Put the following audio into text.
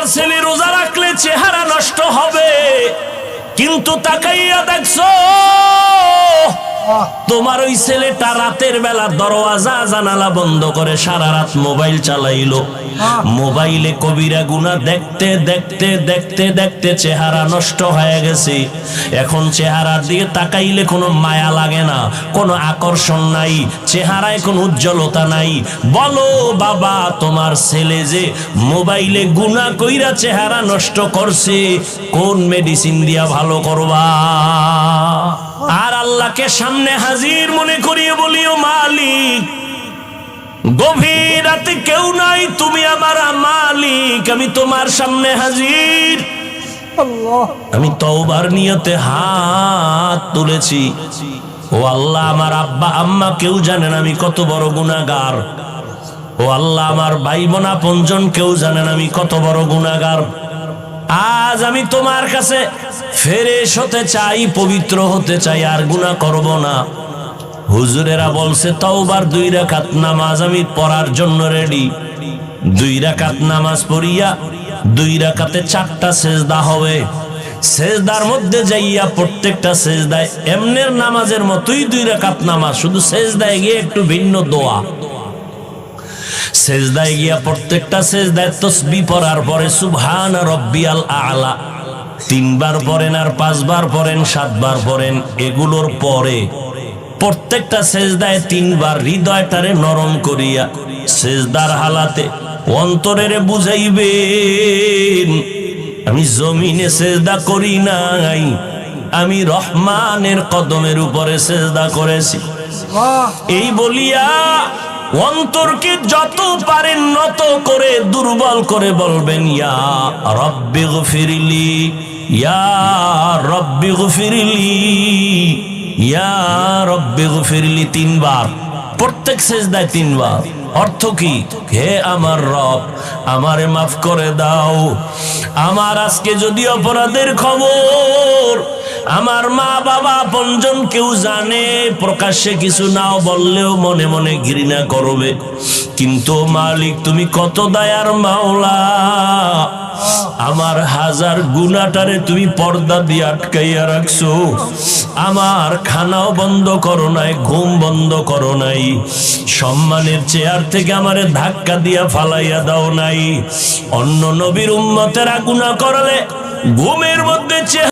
তোমার ছেলে রোজা রাখলে চেহারা নষ্ট হবে, কিন্তু তাকাইয়া দেখছো তোমার ওই ছেলেটা রাতের বেলা দরওয়াজা জানালা বন্ধ করে সারা রাত মোবাইল চালাইলো। মোবাইলে কবিরা গুনাহ দেখতে দেখতে দেখতে দেখতে চেহারা নষ্ট হয়ে গেছে। এখন চেহারার দিকে তাকাইলে কোনো মায়া লাগে না, কোনো আকর্ষণ নাই, চেহারায় কোনো উজ্জ্বলতা নাই। বলো বাবা, তোমার ছেলে যে মোবাইলে গুনাহ কইরা চেহারা নষ্ট করছে, কোন মেডিসিন দিয়া ভালো করবা? আর আল্লাহকে সামনে হাজির মনে করিয়ে বলিও, মালিক গভীর রাতে কেউ নাই, তুমি আমার মালিক, আমি তোমার সামনে হাজির। আমি তওবার নিয়তে হাত তুলেছি। ও আল্লাহ, আমার আব্বা আম্মা কেউ জানেন আমি কত বড় গুনাহগার। ও আল্লাহ, আমার ভাই বোন আপনজন কেউ জানেন আমি কত বড় গুনাহগার। আজ আমি তোমার কাছে ফেরেশ হতে চাই, পবিত্র হতে চাই, আর গুনাহ করব না। হুজুরেরা বলছে তওবার 2 রাকাত নামাজ আমি পড়ার জন্য রেডি। 2 রাকাত নামাজ পড়িয়া 2 রাকাতে 4টা সেজদা হবে। সেজদার মধ্যে যাইয়া প্রত্যেকটা সেজদায় এমনের নামাজের মতোই 2 রাকাত নামাজ, শুধু সেজদায় গিয়ে একটু ভিন্ন দোয়া। সেজদায় গিয়া প্রত্যেকটা সেজদায় তাসবিহ পড়ার পরে সুবহান রাব্বিয়াল আ'লা 3 বার পড়েন, আর 5 বার পড়েন, 7 বার পড়েন। এগুলোর পরে প্রত্যেকটা সেজদায় 3 বার হৃদয়টারে নরম করিয়া সেজদার হালাতে অন্তরেরে বুঝাইবেন, আমি জমিনে সেজদা করি নাই, আমি রহমানের কদমের উপরে সেজদা করেছি। এই বলিয়া অন্তরকে যত পারেন নত করে দুর্বল করে বলবেন, ইয়া রব্বি গফিরলি, ইয়া রব্বি গফিরলি, ইয়া রব্বি গফিরলি 3 বার, প্রত্যেক সেজদায় 3 বার। অর্থ কি? হে আমার রব, আমারে মাফ করে দাও। আমার আজকে যদি অপরাধের খবর আমার মা বাবা আপনজন কেউ জানে, প্রকাশ্যে কিছু নাও বললেও মনে মনে ঘৃণা করবে, কিন্তু মালিক তুমি কত দয়ার মাওলা, আমার হাজার গুনাহটারে তুমি পর্দা দিয়ে আটকাইয়া রাখছো। আমার খানাও বন্ধ করো নাই, ঘুম বন্ধ করো নাই, সম্মানের চেয়ার থেকে আমারে ধাক্কা দিয়া ফালাইয়া দাও নাই। অন্য নবীর উম্মতেরা গুনাহ করলে ঘুমের মধ্যে